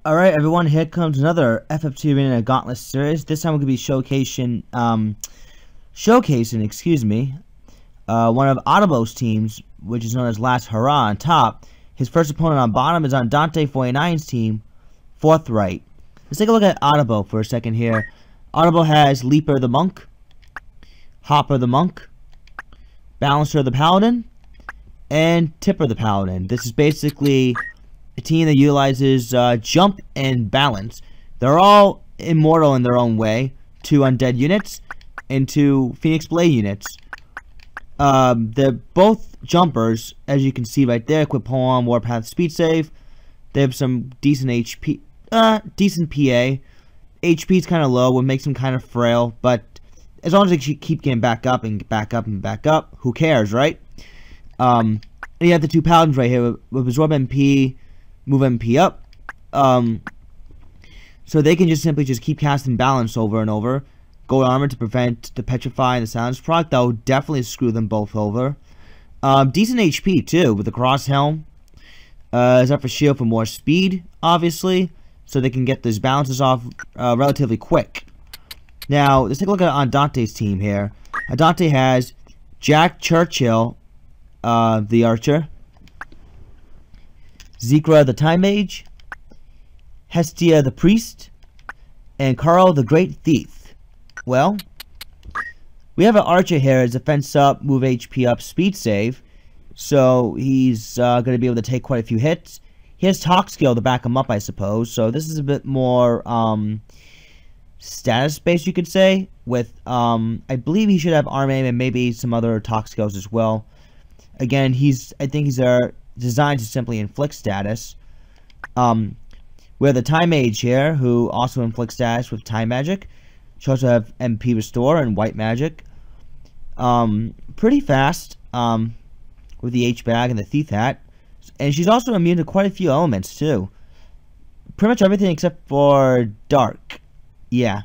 Alright everyone, here comes another FFT Arena Gauntlet series. This time we're going to be showcasing, one of Otabo's teams, which is known as Last Hurrah on top. His first opponent on bottom is on Dante 49's team, Forthright. Let's take a look at Otabo for a second here. Otabo has Leaper the Monk, Hopper the Monk, Balancer the Paladin, and Tipper the Paladin. This is basically a team that utilizes jump and balance. They're all immortal in their own way. 2 undead units and 2 Phoenix Blade units. They're both jumpers, as you can see right there. Equip prolong, warpath, speed save. They have some decent HP, decent PA. HP is kind of low, what makes them kind of frail, but as long as they keep getting back up and back up and back up, who cares, right? And you have the 2 paladins right here with absorb MP, move MP up. So they can just simply keep casting balance over and over. Gold armor to prevent the petrify and the silence proc. That will definitely screw them both over. Decent HP too with the cross helm. Zephyr shield for more speed, obviously, so they can get those balances off relatively quick. Now let's take a look at on Dante's team here. Dante has Jack Churchill, the archer, Zekra the time mage, Hestia the priest, and Carl the great thief. Well, we have an archer here as defense up, move HP up, speed save, so he's going to be able to take quite a few hits. He has talk skill to back him up, I suppose, so this is a bit more status based, you could say, with I believe he should have arm aim and maybe some other talk skills as well. Again, I think he's designed to simply inflict status. We have the time mage here, who also inflicts status with time magic. She also have MP restore and white magic. Pretty fast with the H bag and the thief hat, and she's also immune to quite a few elements too. Pretty much everything except for dark. Yeah.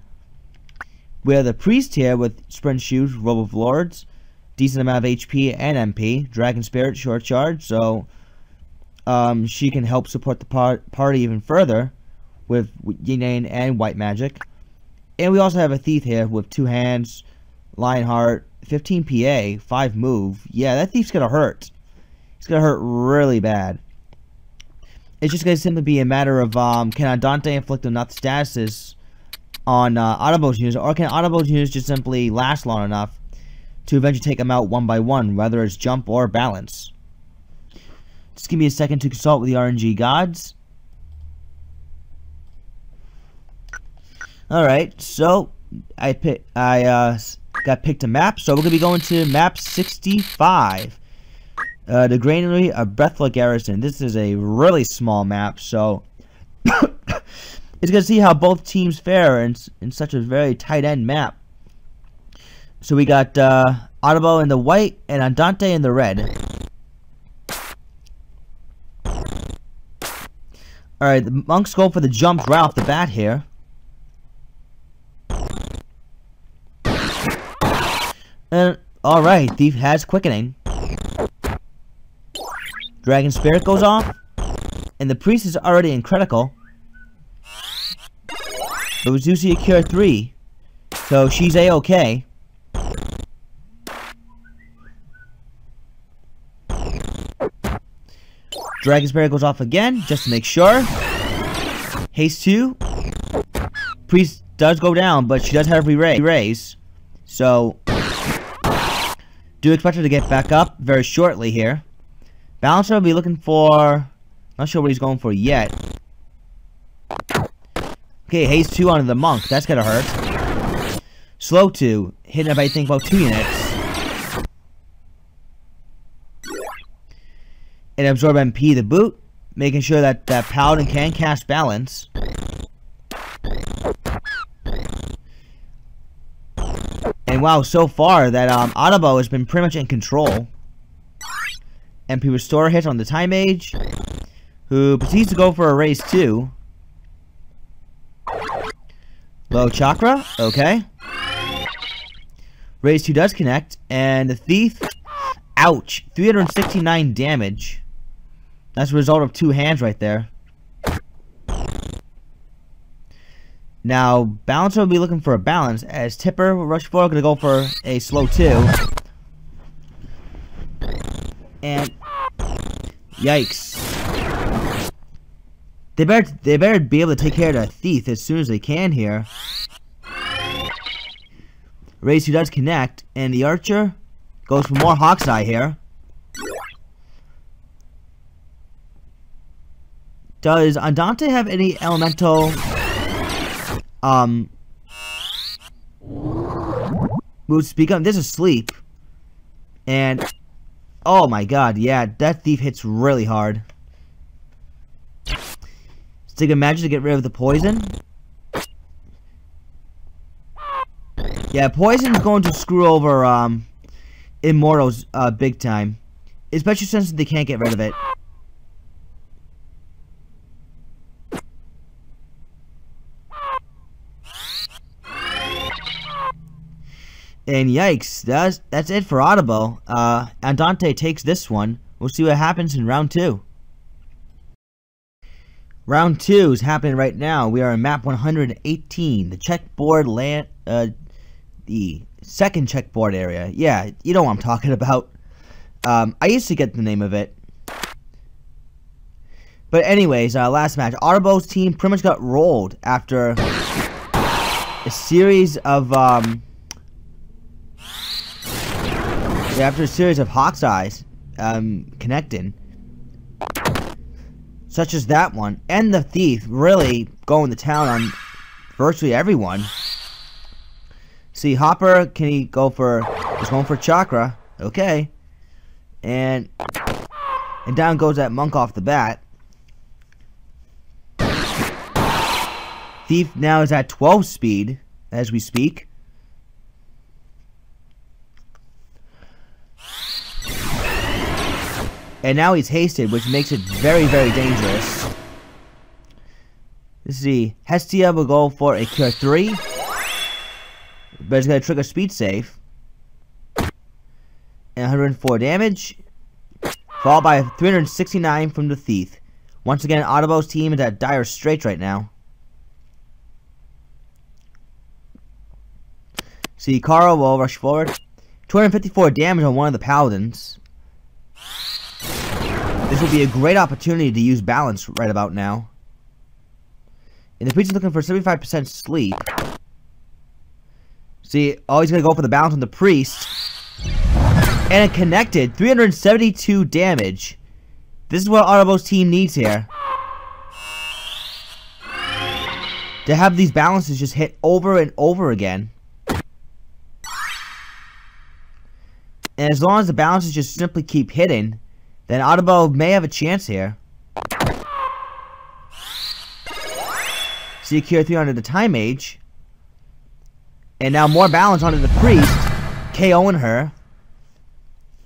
We have the priest here with sprint shoes, robe of lords, decent amount of HP and MP, dragon spirit, short charge, so she can help support the party even further with yin and white magic. And we also have a thief here with 2 hands, Lionheart, 15 PA, 5 move. Yeah, that thief's gonna hurt. It's gonna hurt really bad. It's just gonna simply be a matter of can Dante inflict enough statuses on Otabo's units, or can Otabo's units just simply last long enough to eventually take them out one by one, whether it's jump or balance. Just give me a second to consult with the RNG gods. Alright, so I got picked a map, so we're going to be going to map 65. The Granary of Breathful Garrison. This is a really small map, so it's going to see how both teams fare in such a very tight-end map. So we got Otabo in the white and Andante in the red. Alright, the monks go for the jumps right off the bat here. And alright, thief has quickening. Dragon spirit goes off. And the priest is already in critical. But we do see a cure 3. So she's a-okay. Dragon Spirit goes off again, just to make sure. Haste 2. Priest does go down, but she does have re-raise. So, do expect her to get back up very shortly here. Balancer will be looking for... Not sure what he's going for yet. Okay, Haste 2 onto the monk. That's gonna hurt. Slow 2. Hitting up, I think, about 2 units. And absorb MP the boot, making sure that that paladin can cast balance. And wow, so far that Otabo has been pretty much in control. MP restore hits on the time mage, who proceeds to go for a raise 2. Low chakra, okay. Raise 2 does connect, and the thief, ouch, 369 damage. That's a result of 2 hands right there. Now, Balancer will be looking for a balance, as Tipper will rush forward, going to go for a slow 2. And, yikes. They better be able to take care of that thief as soon as they can here. Race who does connect, and the archer goes for more Hawk's Eye here. Does Andante have any elemental moves to speak up? This is sleep. And oh my god, yeah, that thief hits really hard. Stick of magic to get rid of the poison. Yeah, poison's going to screw over immortals big time. Especially since they can't get rid of it. And yikes, that's it for Otabo. Andante takes this one. We'll see what happens in round 2. Round 2 is happening right now. We are in map 118, the checkboard land, the second checkboard area. Yeah, you know what I'm talking about. I used to get the name of it. But anyways, last match, Otabo's team pretty much got rolled after a series of Hawk's Eyes connecting, such as that one, and the thief really going to town on virtually everyone. See, Hopper, can he go for? He's going for chakra. Okay, and down goes that monk off the bat. Thief now is at 12 speed as we speak. And now he's hasted, which makes it very, very dangerous. Let's see. Hestia will go for a cure 3. But it's going to trigger speed save. And 104 damage. Followed by 369 from the thief. Once again, Otabo's team is at dire straits right now. See, Kara will rush forward. 254 damage on one of the paladins. This will be a great opportunity to use balance right about now. And the priest is looking for 75% sleep. See, oh, he's going to go for the balance on the priest. And it connected. 372 damage. This is what Otabo's team needs here. To have these balances just hit over and over again. And as long as the balances just simply keep hitting, then Otabo may have a chance here. See, cure 3 onto the time mage. And now more balance onto the priest, KOing her.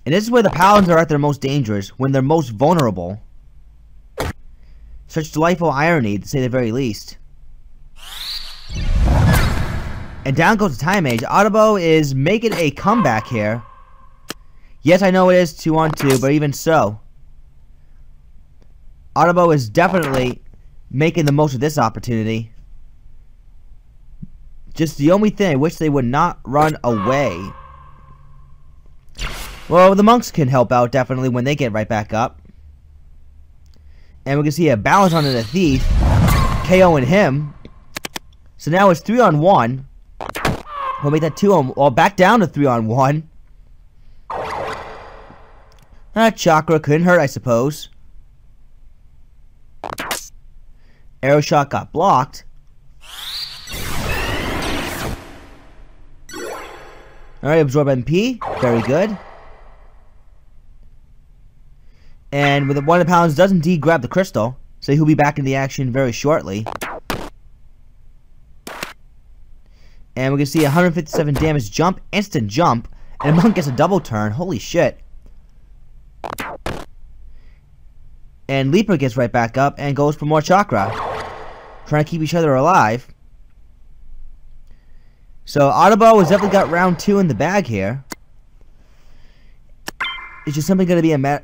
And this is where the paladins are at their most dangerous, when they're most vulnerable. Such delightful irony, to say the very least. And down goes the time mage. Otabo is making a comeback here. Yes, I know it is 2-on-2, but even so, Otabo is definitely making the most of this opportunity. Just the only thing, I wish they would not run away. Well, the monks can help out, definitely, when they get right back up. And we can see a balance onto the thief, KOing him. So now it's 3-on-1. We'll make that 2-on, well, back down to 3-on-1. Chakra couldn't hurt, I suppose. Arrow shot got blocked. Alright, absorb MP. Very good. And with one of the paladins does indeed grab the crystal, so he'll be back in the action very shortly. And we can see 157 damage jump, instant jump, and the monk gets a double turn. Holy shit. And Leaper gets right back up and goes for more chakra. Trying to keep each other alive. So Otabo has definitely got round 2 in the bag here. It's just simply going to be a matter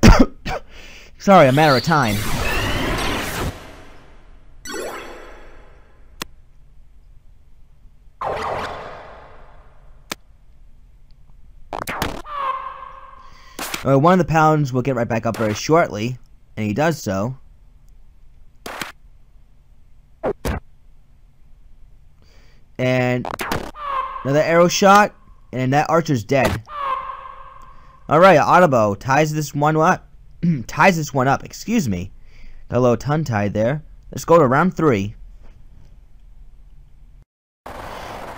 sorry, a matter of time. One of the paladins will get right back up very shortly, and he does so. And another arrow shot, and that archer's dead. Alright, Otabo ties this one up. Excuse me. Got a little tongue-tied there. Let's go to round 3.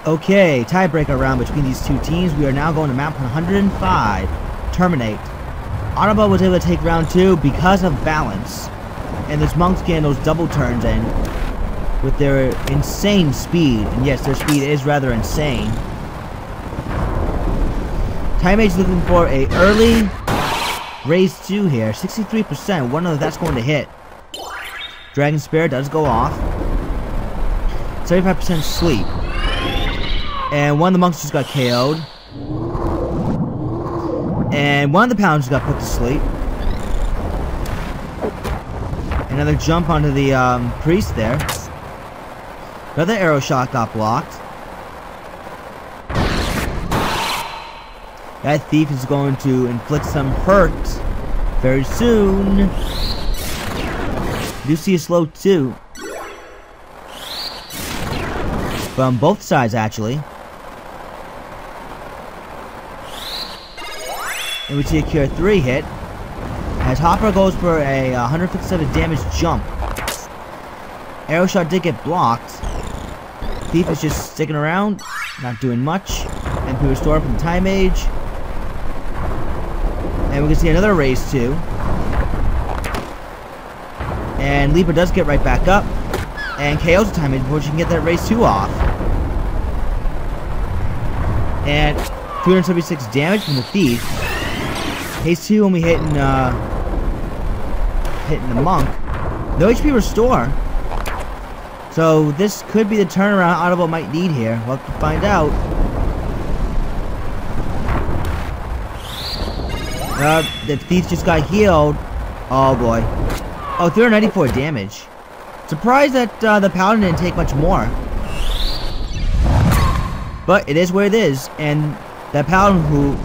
Okay, tiebreaker round between these two teams. We are now going to map 105. Terminate. Otabo was able to take round 2 because of balance. And this monks getting those double turns in with their insane speed. And yes, their speed is rather insane. Time Mage's looking for a early raise 2 here. 63%. Wonder if that's going to hit. Dragon Spear does go off. 75% sleep. And one of the monks just got KO'd. And one of the paladins got put to sleep. Another jump onto the priest there. Another arrow shot got blocked. That thief is going to inflict some hurt very soon. You do see a slow too. From both sides, actually. And we see a Cure 3 hit. As Hopper goes for a 157 damage jump. Arrow shot did get blocked. Thief is just sticking around, not doing much. MP restore from the Time Mage. And we can see another raise 2. And Leaper does get right back up. And KO's the Time Mage before she can get that raise 2 off. And 376 damage from the Thief. Haste 2 when we hitting the monk. No HP restore. So this could be the turnaround Otabo might need here. We'll have to find out. The thief just got healed. Oh boy. Oh, 394 damage. Surprised that the paladin didn't take much more. But it is what it is. And that paladin who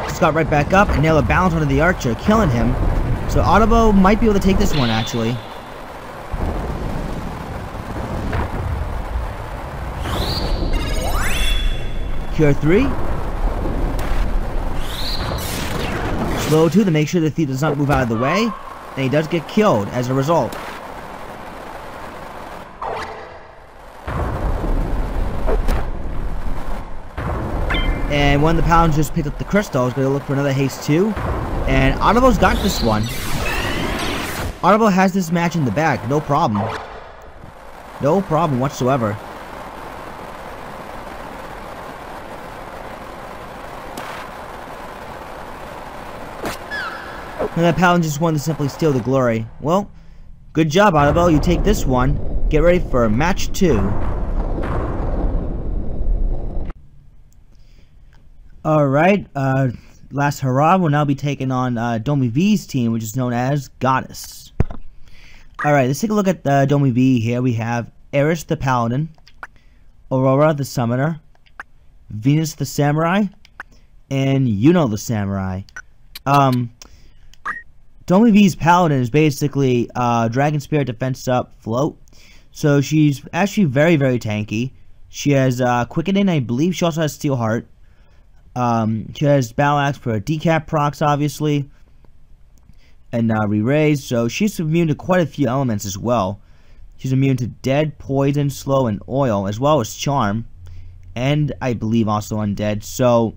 just got right back up and nailed a balance onto the archer, killing him. So Otabo might be able to take this one actually. Cure 3. Slow 2 to make sure the thief does not move out of the way. And he does get killed as a result. And one of the paladins just picked up the crystal. Is going to look for another haste 2. And Otabo's got this one. Otabo has this match in the bag. No problem. No problem whatsoever. And that paladin just wanted to simply steal the glory. Well, good job, Otabo. You take this one. Get ready for match 2. Alright, Last Hurrah will now be taking on DomieV's team, which is known as Goddess. Alright, let's take a look at DomieV here. We have Eris the Paladin, Aurora the Summoner, Venus the Samurai, and Yuno the Samurai. DomieV's Paladin is basically Dragon Spirit defense up float. So she's actually very, very tanky. She has Quickening, I believe she also has Steel Heart. She has Battle Axe for decap procs, obviously. And re-raise. So she's immune to quite a few elements as well. She's immune to Dead, Poison, Slow, and Oil, as well as Charm. And I believe also Undead. So,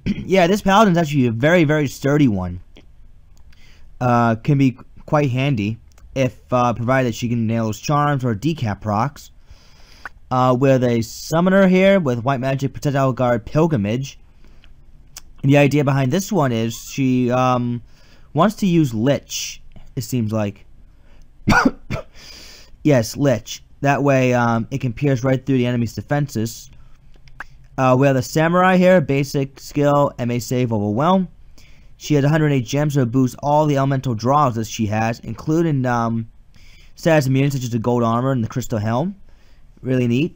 yeah, this Paladin's actually a very, very sturdy one. Can be quite handy if provided that she can nail those charms or decap procs. With a summoner here with White Magic Projectile Guard Pilgrimage. And the idea behind this one is she wants to use Lich, it seems like. Yes, Lich. That way it can pierce right through the enemy's defenses. We have the Samurai here, basic skill, MA save, Overwhelm. She has 108 gems to boost all the elemental draws that she has, including status immunities such as the gold armor and the crystal helm. Really neat.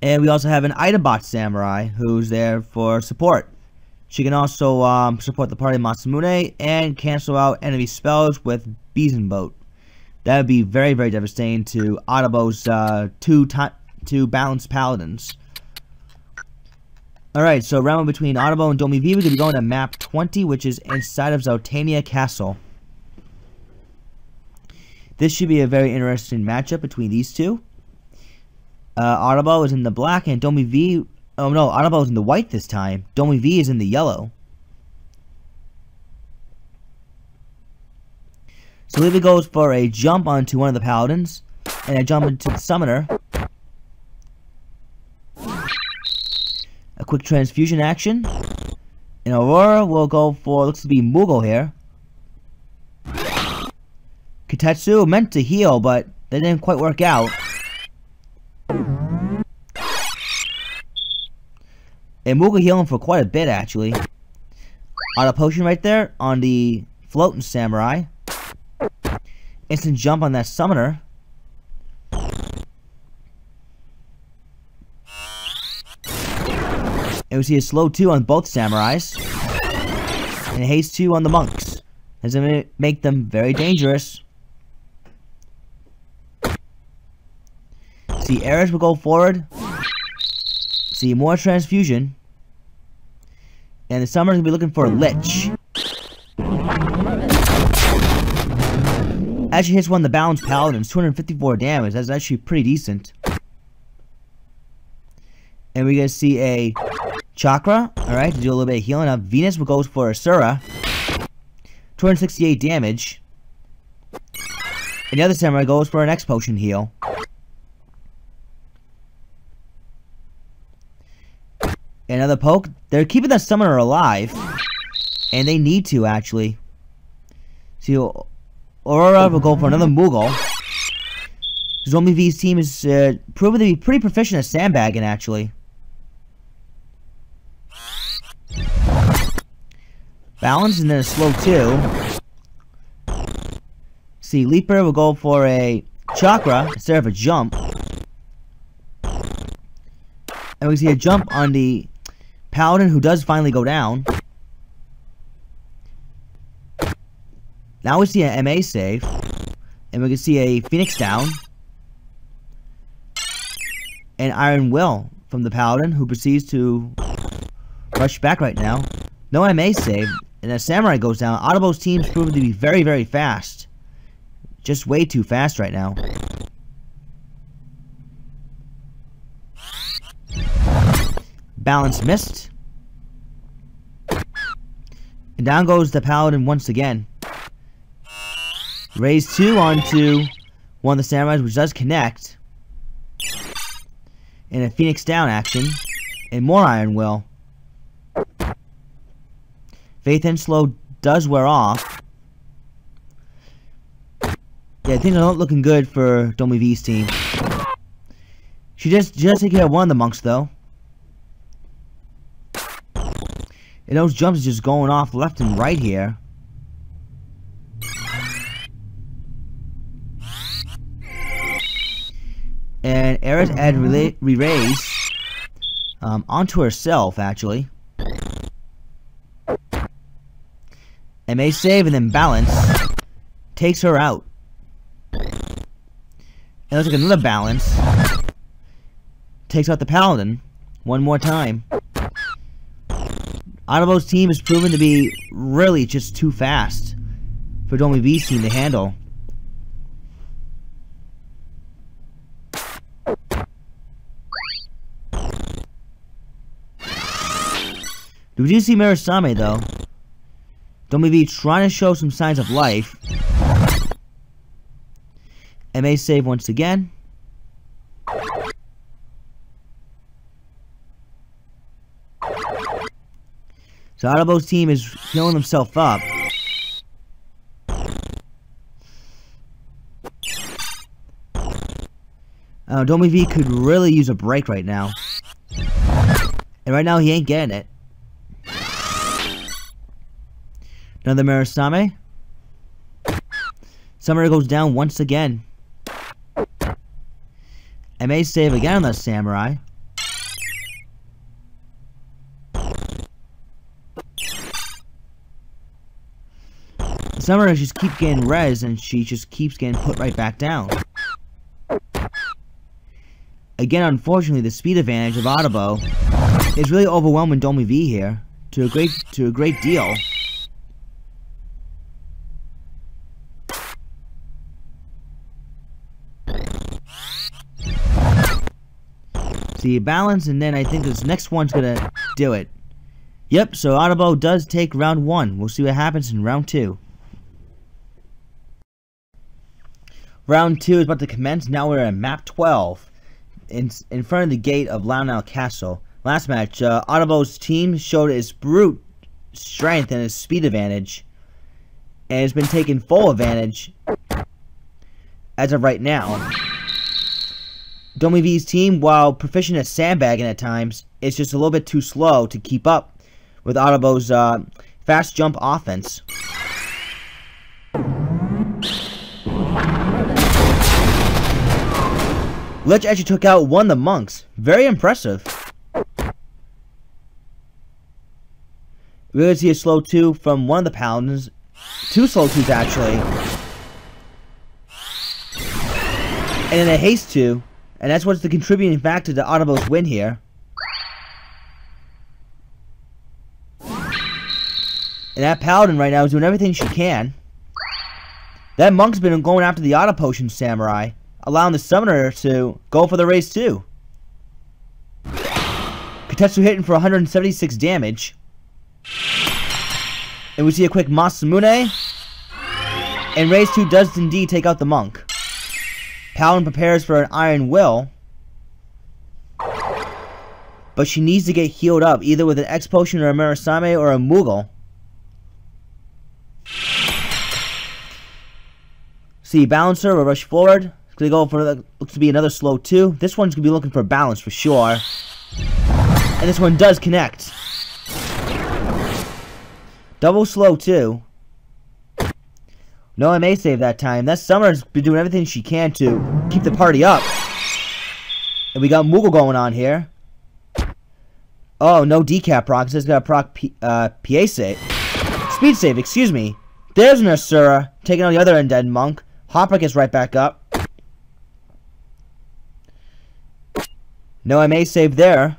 And we also have an Itobot Samurai who's there for support. She can also support the party Masamune and cancel out enemy spells with Beeson Boat. That would be very, very devastating to Otabo's two balanced paladins. Alright, so round between Otabo and DomieV, we're going to be going to map 20, which is inside of Zaltania Castle. This should be a very interesting matchup between these two. Otabo is in the black and DomieV... Oh no, Otabo is in the white this time. DomieV is in the yellow. So Lily goes for a jump onto one of the paladins, and a jump into the summoner. A quick transfusion action. And Aurora will go for, looks to be Moogle here. Kitetsu meant to heal, but that didn't quite work out. And Moogle healing for quite a bit, actually. Auto potion right there on the floating samurai. Instant jump on that summoner. And we see a slow 2 on both samurais. And a haste 2 on the monks. That's going to make them very dangerous. See, Ares will go forward. See, more transfusion. And the summoner's going to be looking for a lich. Actually hits one of the balanced paladins, 254 damage. That's actually pretty decent. And we're going to see a chakra, alright, to do a little bit of healing up. Venus will go for a Sura. 268 damage. And the other samurai goes for an X potion heal. Another poke. They're keeping the summoner alive. And they need to, actually. See, Aurora will go for another Moogle. DomieV's team is proven to be pretty proficient at sandbagging, actually. Balance and then a slow 2. See, Leaper will go for a chakra instead of a jump. And we see a jump on the paladin who does finally go down. Now we see an MA save. And we can see a Phoenix down. And Iron Will from the paladin who proceeds to rush back right now. No MA save. And a samurai goes down. Otabo's team's proven to be very, very fast. Just way too fast right now. Balance missed. And down goes the paladin once again. Raise 2 onto one of the samurais, which does connect. And a Phoenix down action. And more Iron Will. Faith and Slow does wear off. Yeah, things are not looking good for DomieV's team. She just take care of one of the monks, though. And those jumps are just going off left and right here. And Ares add re-raise onto herself, actually. MA save and then balance. Takes her out. And looks like another balance. Takes out the paladin. One more time. Otabo's team is proven to be really just too fast for DomieV's team to handle. We do see Murasame though. DomieV trying to show some signs of life. MA save once again. So Otabo's team is healing himself up. DomieV could really use a break right now. And right now he ain't getting it. Another Murasame. Summoner goes down once again. MA save again on the samurai. Summoner just keeps getting res, and she just keeps getting put right back down. Again, unfortunately, the speed advantage of Otabo is really overwhelming DomieV here to a great deal. So you balance, and then I think this next one's gonna do it. Yep, so Otabo does take round 1. We'll see what happens in round 2. Round 2 is about to commence. Now we're at map 12. In front of the gate of Launau Castle. Last match, Otabo's team showed its brute strength and its speed advantage. And it's been taking full advantage as of right now. DomieV's team, while proficient at sandbagging at times, is just a little bit too slow to keep up with Otabo's fast jump offense. Lich actually took out one of the monks. Very impressive. We're going to see a slow 2 from one of the paladins. 2 slow 2s actually. And then a haste 2. And that's what's the contributing factor to Otabo's win here. And that paladin right now is doing everything she can. That monk's been going after the auto potion samurai, allowing the summoner to go for the race too. Katetsu hitting for 176 damage. And we see a quick Masamune. And race 2 does indeed take out the monk. Paladin prepares for an Iron Will. But she needs to get healed up, either with an X Potion or a Murasame or a Moogle. See, Balancer will rush forward. It's going to go for, looks to be another slow 2. This one's going to be looking for balance for sure. And this one does connect. Double slow 2. No MA save that time. That Summer's been doing everything she can to keep the party up. And we got Moogle going on here. Oh, no decap proc. It's got a proc PA save. Speed save, excuse me. There's an Asura taking on the other undead monk. Hopper gets right back up. No MA save there.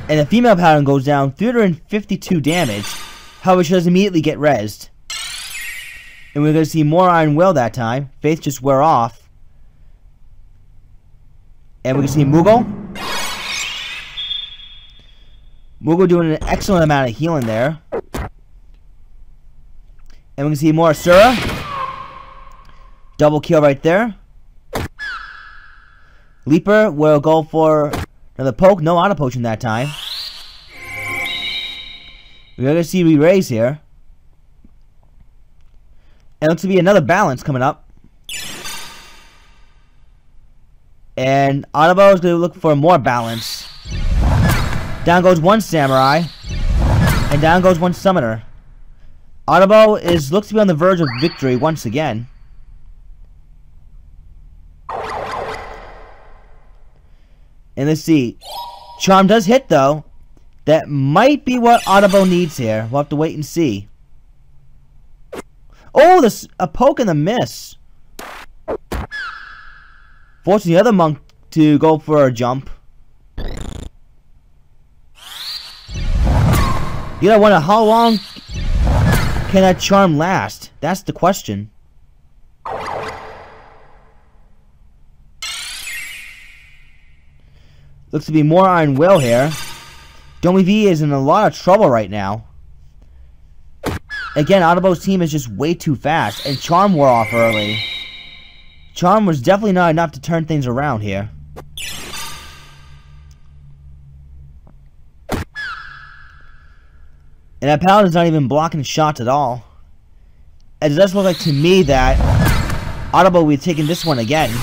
And the female paladin goes down 352 damage. However, she does immediately get rezzed. And we're going to see more Iron Will that time. Faith just wear off. And we're going to see Moogle. Moogle doing an excellent amount of healing there. And we can see more Asura. Double kill right there. Leaper will go for another poke. No auto potion that time. We're going to see re-raise here. And looks to be another balance coming up. And Otabo is going to look for more balance. Down goes one samurai. And down goes one summoner. Otabo looks to be on the verge of victory once again. And let's see. Charm does hit though. That might be what Otabo needs here. We'll have to wait and see. Oh, a poke and a miss. Forcing the other monk to go for a jump. You know, wonder how long can that charm last? That's the question. Looks to be more Iron Will here. DomieV is in a lot of trouble right now. Again, Otabo's team is just way too fast, and Charm wore off early. Charm was definitely not enough to turn things around here. And that Paladin's not even blocking shots at all. And it does look like to me that Otabo will be taking this one again.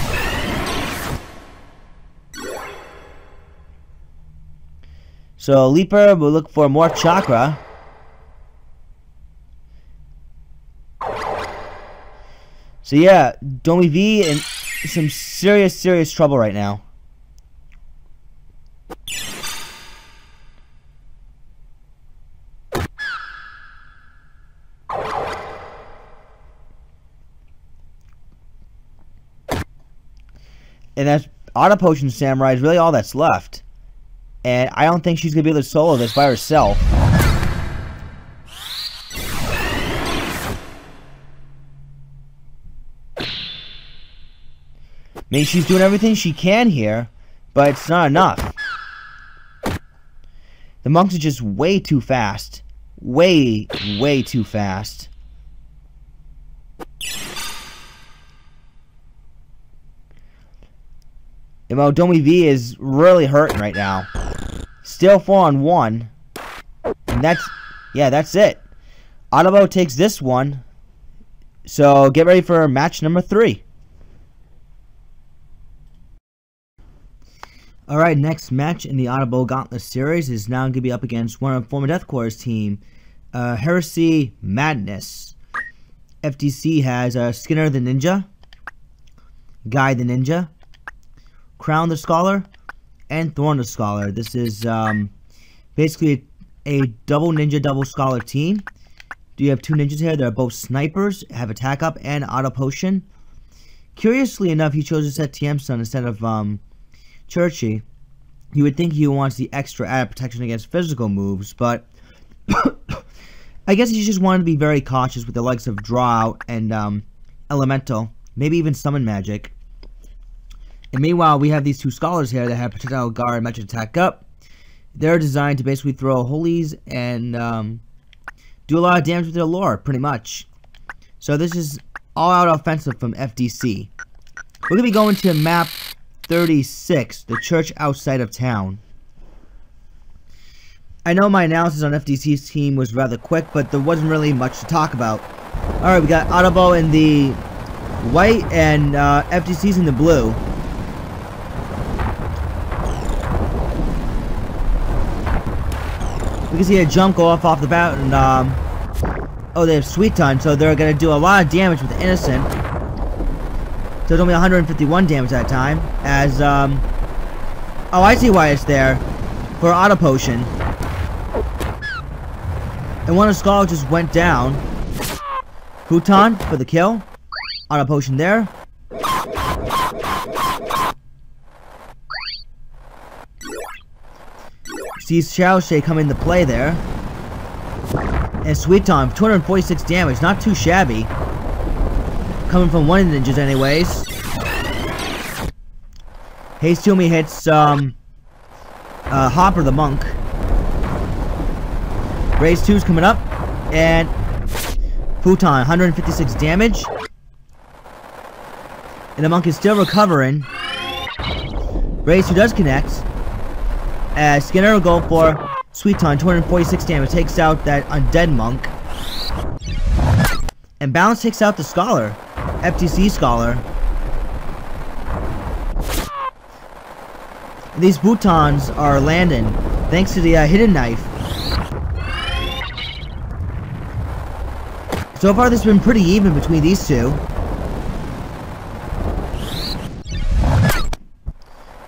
So Leaper will look for more chakra. So yeah, DomieV in some serious trouble right now. And that's Auto Potion Samurai is really all that's left. And I don't think she's going to be able to solo this by herself. I mean, she's doing everything she can here, but it's not enough. The monks are just way too fast. Way too fast. You know, DomieV is really hurting right now. Still 4-on-1. And that's it. Otabo takes this one. So get ready for match number 3. Alright, next match in the Otabo Gauntlet series is now going to be up against one of former DeathCorps' team, Heresy Madness. FTC has Skinner the Ninja, Guy the Ninja, Crown the Scholar, and Thorn the Scholar. This is basically a double ninja, double scholar team. Do you have 2 ninjas here? They're both snipers, have attack up, and auto potion. Curiously enough, he chose to set TM Stun instead of Churchy. You would think he wants the extra added protection against physical moves, but I guess he just wanted to be very cautious with the likes of Draw Out and Elemental, maybe even Summon Magic. And meanwhile, we have these 2 scholars here that have Projectile Guard and Magic Attack up. They're designed to basically throw holies and do a lot of damage with their lore, pretty much. So this is all-out offensive from FDC. We're going to be going to map 36, the church outside of town. I know my analysis on FDC's team was rather quick, but there wasn't really much to talk about. Alright, we got Otabo in the white and FDC's in the blue. We can see a jump go off the bat, and oh, they have Sweet Time, so they're gonna do a lot of damage with Innocent. So it's only 151 damage that time. As oh, I see why it's there for Auto Potion. And one of the scholars just went down. Futon for the kill. Auto Potion there. Sees Shadow Shade come into play there. And Sweet Time, 246 damage, not too shabby. Coming from one of the ninjas anyways. Haste Tumi hits Hopper the Monk. Raise 2's coming up. And Futon, 156 damage. And the Monk is still recovering. Raise 2 does connect. As Skinner will go for Sweet Time, 246 damage, takes out that undead monk. And Balance takes out the Scholar, FTC Scholar. And these Futons are landing, thanks to the hidden knife. So far this has been pretty even between these 2.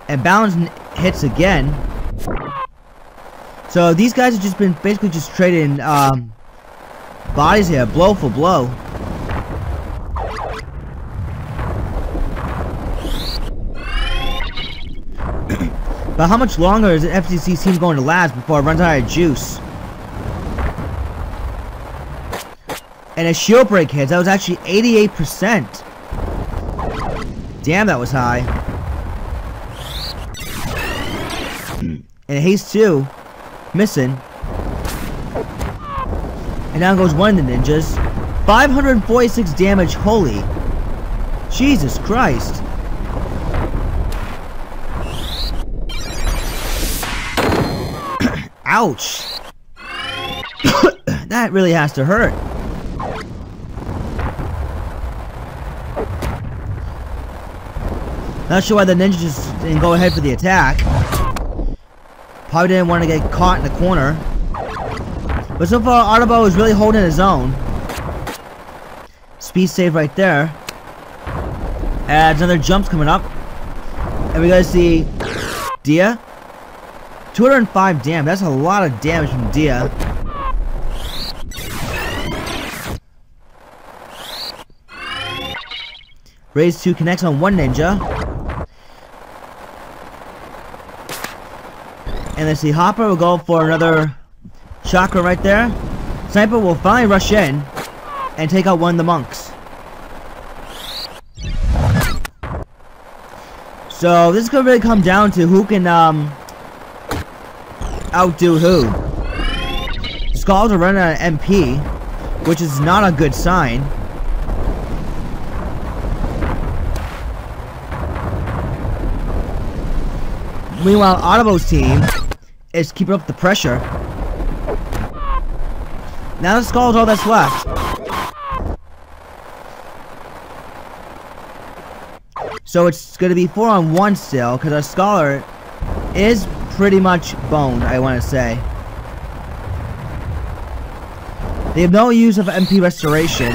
And Balance hits again. So these guys have just been basically just trading bodies here, blow for blow. But how much longer is an FTC team going to last before it runs out of juice? And a shield break hits. That was actually 88%. Damn, that was high. And haste 2. Missing. And down goes one of the ninjas. 546 damage, holy. Jesus Christ. Ouch. That really has to hurt. Not sure why the ninja just didn't go ahead for the attack. Probably didn't want to get caught in the corner. But so far, Otabo is really holding his own. Speed save right there. Adds another jumps coming up. And we gotta see Dia. 205 damage. That's a lot of damage from Dia. Raise 2 connects on one ninja. And let's see, Hopper will go for another chakra right there. Sniper will finally rush in and take out one of the monks. So this is gonna really come down to who can outdo who. The Skulls are running on an MP, which is not a good sign. Meanwhile, Otabo's team is keeping up the pressure. Now the Skull is all that's left. So it's going to be 4-on-1 still, because our Scholar is pretty much boned, I want to say. They have no use of MP Restoration,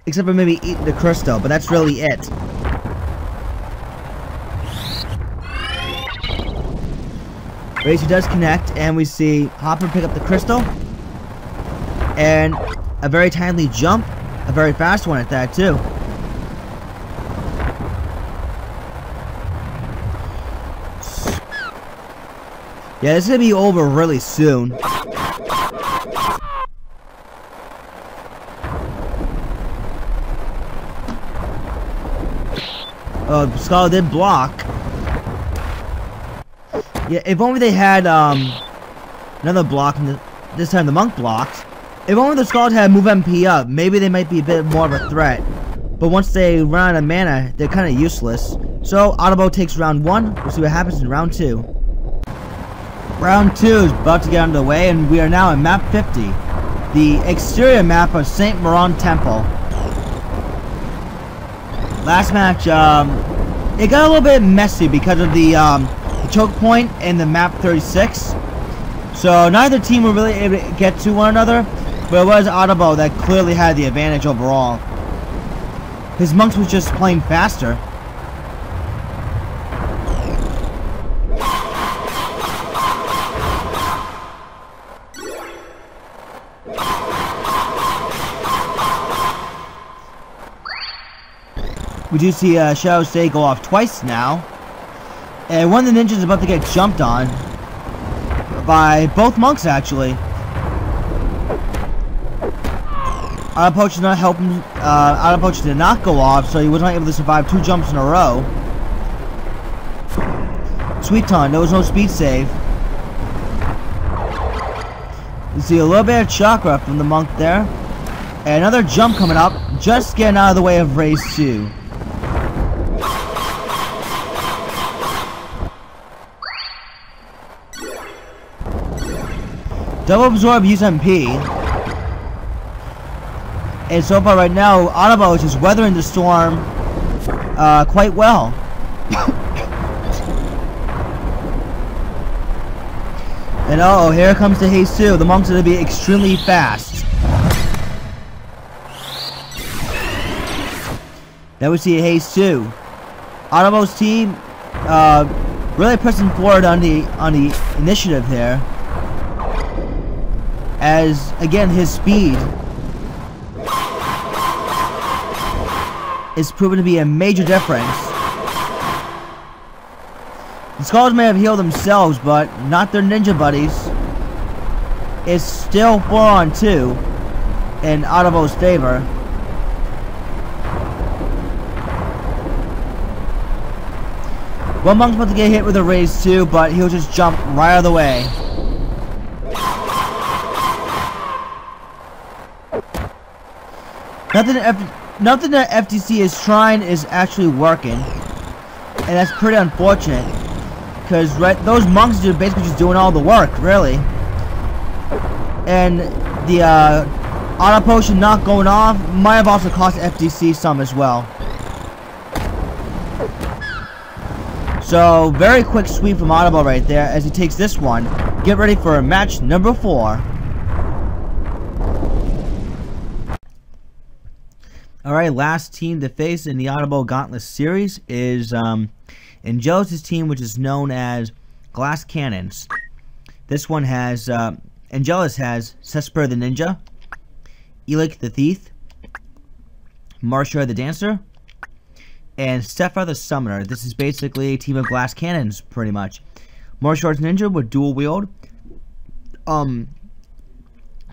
except for maybe eating the crystal, but that's really it. Racer does connect, and we see Hopper pick up the crystal. And a very timely jump, a very fast one at that too. Yeah, this is gonna be over really soon. Oh, Skull did block. Yeah, if only they had another block, and this time the monk blocked. If only the Skulls had move MP up, maybe they might be a bit more of a threat. But once they run out of mana, they're kind of useless. So Otabo takes round 1. We'll see what happens in round 2. Round 2 is about to get underway, and we are now in map 50, the exterior map of St. Moran Temple. Last match, it got a little bit messy because of the choke point in the map 36. So neither team were really able to get to one another, but it was Otabo that clearly had the advantage overall. His monks was just playing faster. We do see Shadow Stay go off twice now. And one of the ninjas is about to get jumped on by both monks, actually. Autopoach did not help him. Autopoach did not go off, so he was not able to survive 2 jumps in a row. Sweet Ton, there was no speed save. You see a little bit of chakra from the monk there. And another jump coming up, just getting out of the way of Raise 2. Double Absorb, use MP. And so far right now, Otabo is just weathering the storm quite well. And uh-oh, here comes the haste 2. The monks are going to be extremely fast. Now we see a haste 2. Otabo's team really pressing forward on the initiative here. As, again, his speed is proven to be a major difference. The Skulls may have healed themselves, but not their ninja buddies. It's still 4-on-2 in Otabo's favor. One monk's about to get hit with a Raise 2, but he'll just jump right out of the way. Nothing that FTC is trying is actually working, and that's pretty unfortunate, because those monks are basically just doing all the work, really. And the auto potion not going off might have also cost FTC some as well. So very quick sweep from Otabo right there as he takes this one. Get ready for match number 4. Alright, last team to face in the Otabo Gauntlet series is Angelus' team, which is known as Glass Cannons. This one has, Angelus has Zephyr the Ninja, Elik the Thief, Marcia the Dancer, and Zephyr the Summoner. This is basically a team of Glass Cannons, pretty much. Martial arts ninja with dual wield.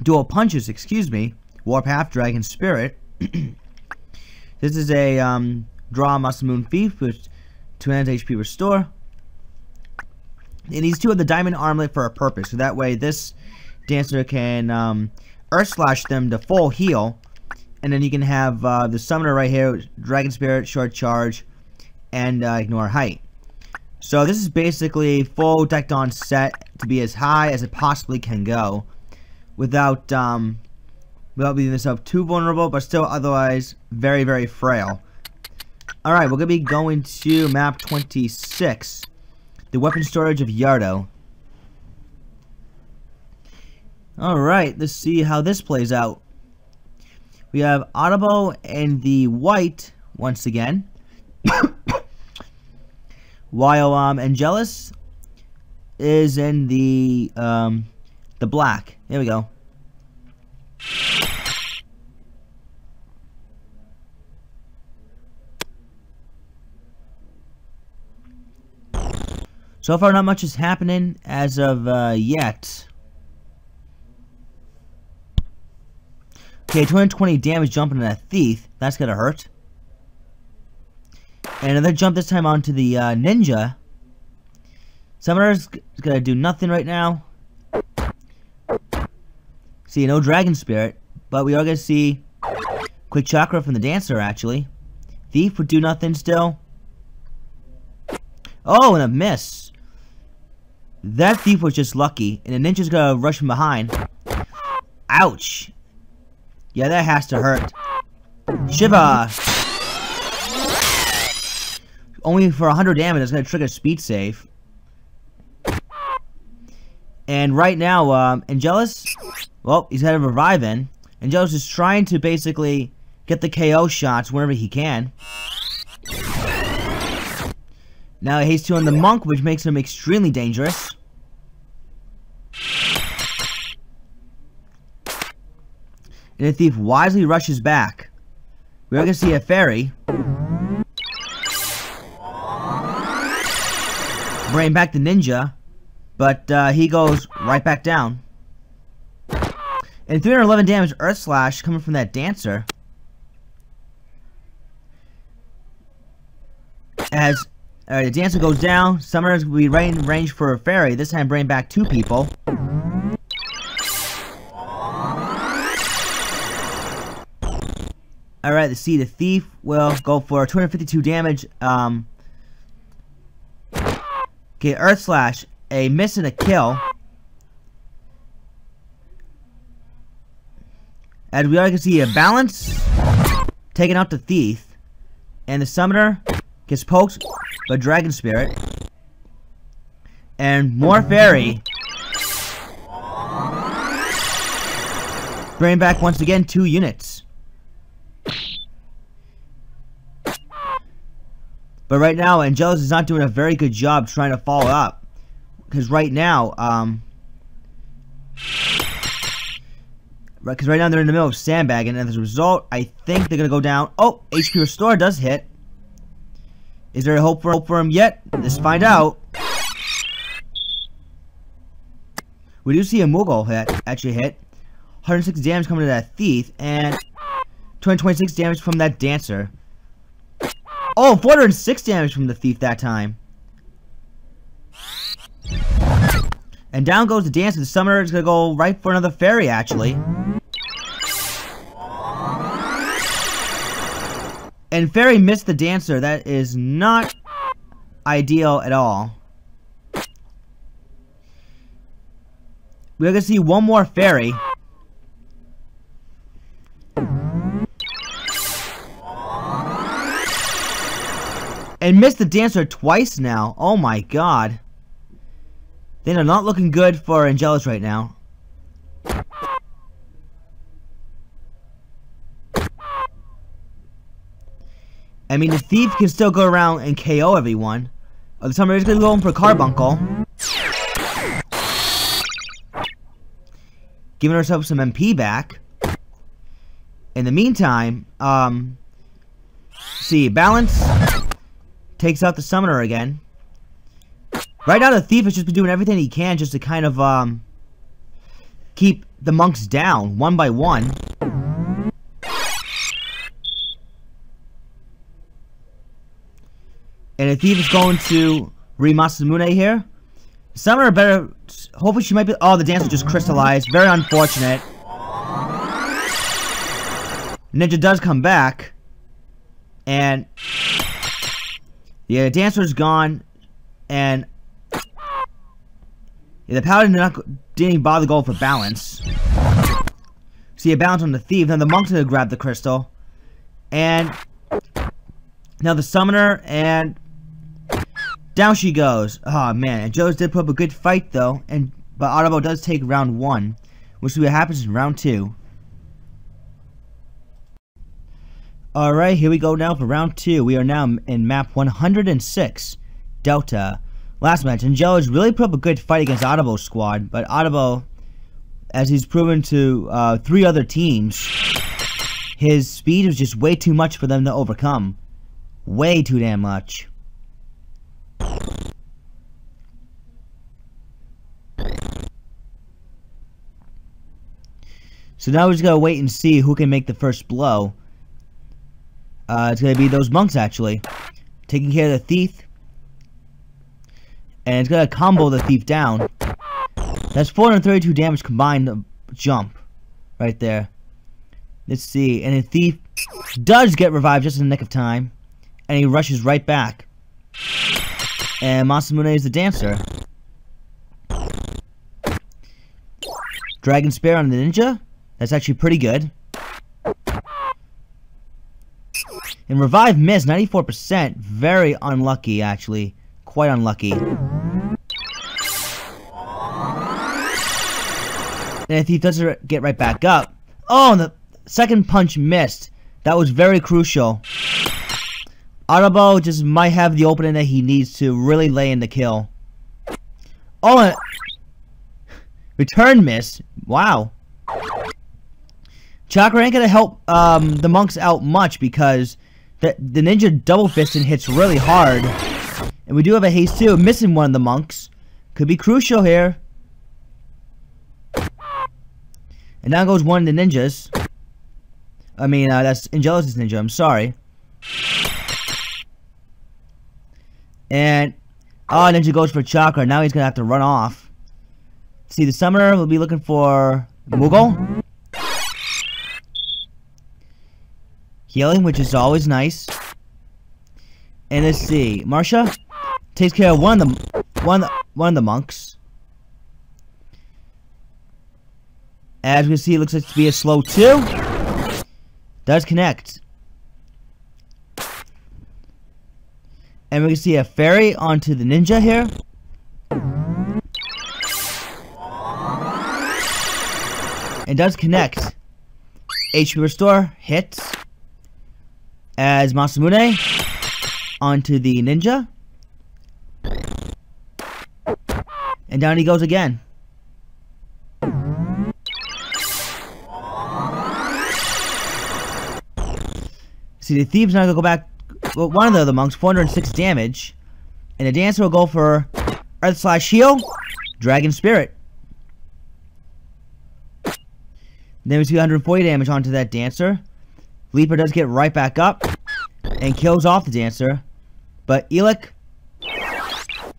Dual punches, excuse me. Warpath, dragon spirit. This is a draw muscle moon thief with 200 HP restore. It needs 2 of the diamond armlet for a purpose, so that way this dancer can earth slash them to full heal, and then you can have the summoner right here, dragon spirit, short charge, and ignore height. So this is basically full decked on set to be as high as it possibly can go, without leaving this up too vulnerable, but still otherwise very, very frail. Alright, we're going to be going to map 26. The weapon storage of Yardo. Alright, let's see how this plays out. We have Otabo and the white once again. While Angelus is in the black. There we go. So far, not much is happening as of yet. Okay, 220 damage jumping on that thief. That's gonna hurt. And another jump this time onto the ninja. Summoner's gonna do nothing right now. See, no dragon spirit, but we are gonna see quick chakra from the dancer actually. Thief would do nothing still. Oh, and a miss. That thief was just lucky, and the ninja's gonna rush from behind. Ouch. Yeah, that has to hurt. Shiva! Only for 100 damage, it's gonna trigger speed save. And right now, Angelus, well, he's got a revive in. Angelus is trying to basically get the KO shots whenever he can. Now he haste 2 on the monk, which makes him extremely dangerous. And the thief wisely rushes back. We are going to see a fairy. Bring back the ninja. But he goes right back down. And 311 damage earth slash coming from that dancer. As the dancer goes down, summoners will be right in range for a fairy. This time bring back 2 people. Alright, let's see, the thief will go for 252 damage. Okay, earth slash. A miss and a kill. As we are going to see a balance taking out the thief. And the summoner gets poked by dragon spirit. And more fairy. Bring back once again 2 units. But right now, Angelus is not doing a very good job trying to follow up. Because right now, because right now they're in the middle of sandbagging, and as a result, I think they're gonna go down. Oh, HP restore does hit. Is there a hope for him yet? Let's find out. We do see a Mughal actually hit. 106 damage coming to that thief, and 226 damage from that dancer. Oh, 406 damage from the thief that time. And down goes the dancer. The summoner is going to go right for another fairy, actually. And fairy missed the dancer. That is not ideal at all. We're going to see one more fairy. And missed the dancer twice now. Oh my god. They are not looking good for Angelus right now. I mean, the thief can still go around and KO everyone. The summoner is going to go in for Carbuncle. Giving herself some MP back. In the meantime, see, balance takes out the summoner again. Right now the Thief has just been doing everything he can just to kind of keep the monks down one by one. And the Thief is going to Masamune here. Summoner better. Hopefully she might be. Oh, the dancer just crystallized. Very unfortunate. Ninja does come back. And. Yeah, the dancer is gone. And. Yeah, the paladin didn't even bother going for balance. See a balance on the Thief. Then the monk's gonna grab the crystal. And. Now the summoner and. Down she goes. Oh man, Angelus did put up a good fight though, but Otabo does take round 1. We'll see what happens in round 2. Alright, here we go now for round 2. We are now in map 106, Delta. Last match, Angelus really put up a good fight against Otabo's squad, but Otabo, as he's proven to 3 other teams, his speed was just way too much for them to overcome. Way too damn much. So now we just gotta wait and see who can make the first blow. It's gonna be those monks actually, taking care of the Thief, and it's gonna combo the Thief down. That's 432 damage combined jump, right there. Let's see, and the Thief does get revived just in the nick of time, and he rushes right back. And Masamune is the dancer. Dragon Spear on the ninja. That's actually pretty good. And revive miss, 94%. Very unlucky, actually. Quite unlucky. And if he doesn't get right back up. Oh, and the second punch missed. That was very crucial. Otabo just might have the opening that he needs to really lay in the kill. Oh, and return miss. Wow. Chakra ain't gonna help the monks out much because the ninja double fisting hits really hard. And we do have a haste too. Missing one of the monks. Could be crucial here. And down goes one of the ninjas. I mean, that's Angelus' ninja. I'm sorry. And ninja goes for Chakra. Now he's gonna have to run off. See, the summoner will be looking for Mughal. Healing, which is always nice. And let's see, Marsha takes care of one of the monks. As we can see, it looks like to be a slow 2. Does connect. And we can see a fairy onto the ninja here. It does connect. HP restore hits. As Masamune onto the ninja. And down he goes again. See, the Thief's not gonna go back. Well, one of the other monks, 406 damage. And the dancer will go for Earth/Heal, Dragon Spirit. Then we see 140 damage onto that dancer. Leaper does get right back up and kills off the dancer. But Elic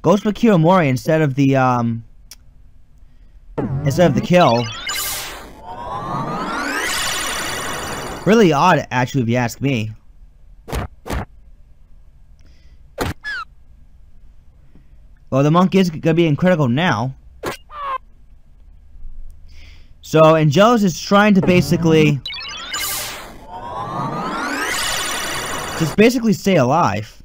goes for Kiromori instead of the kill. Really odd, actually, if you ask me. Well, the monk is gonna be in critical now. So Angelus is trying to basically stay alive.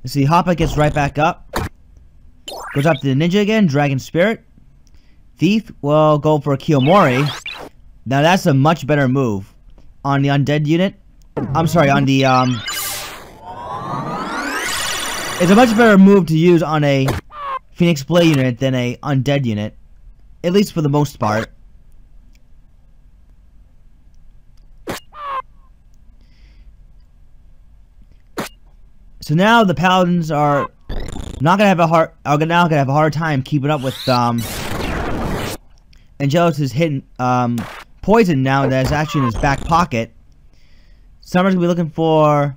Let's see, Hoppa gets right back up. Goes up to the ninja again, Dragon Spirit. Thief will go for a Kiyomori. Now that's a much better move on the undead unit. I'm sorry, on the it's a much better move to use on a Phoenix Blade unit than a undead unit. At least for the most part. So now the paladins are now gonna have a hard time keeping up with Angelus is hitting poison now that's actually in his back pocket. Summer's gonna be looking for,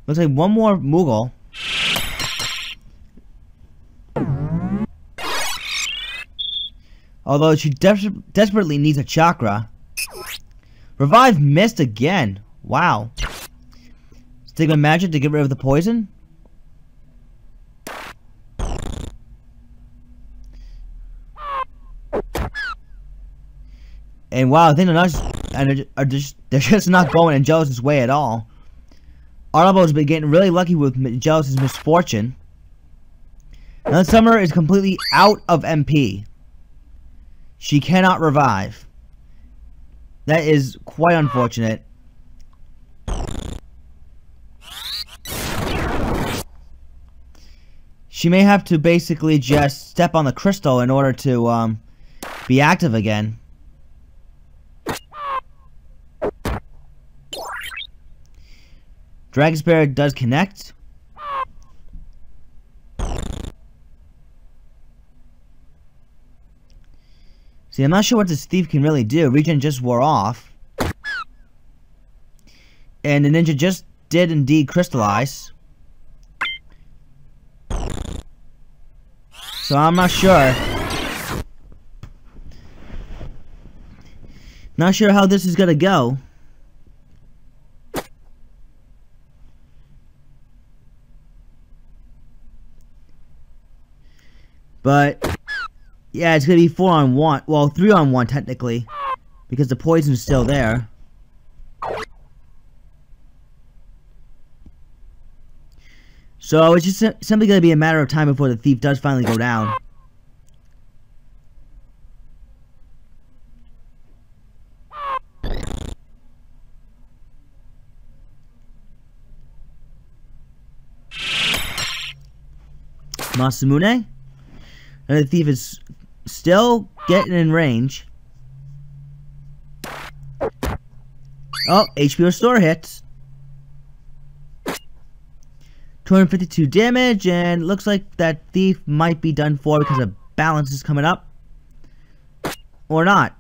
looks like one more Moogle. Although she desperately needs a chakra. Revive missed again. Wow. Stigma magic to get rid of the poison. And wow, I think they're just not going Angelus' way at all. Otabo's been getting really lucky with Angelus' misfortune. Now Summer is completely out of MP. She cannot revive. That is quite unfortunate. She may have to basically just step on the crystal in order to be active again. Dragon Spirit does connect. See, I'm not sure what this thief can really do. Regen just wore off. And the ninja just did indeed crystallize. So I'm not sure. Not sure how this is gonna go. But yeah, it's gonna be 4-on-1. Well, 3-on-1 technically, because the poison's still there. So it's just simply gonna be a matter of time before the thief does finally go down. Masamune. And the thief is still getting in range. Oh, HP restore hits. 252 damage, and looks like that thief might be done for because of balance is coming up. Or not.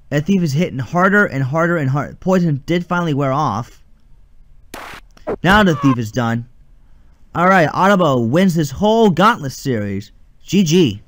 That thief is hitting harder and harder and harder. Poison did finally wear off. Now the thief is done. Alright, Otabo wins this whole Gauntlet series. GG.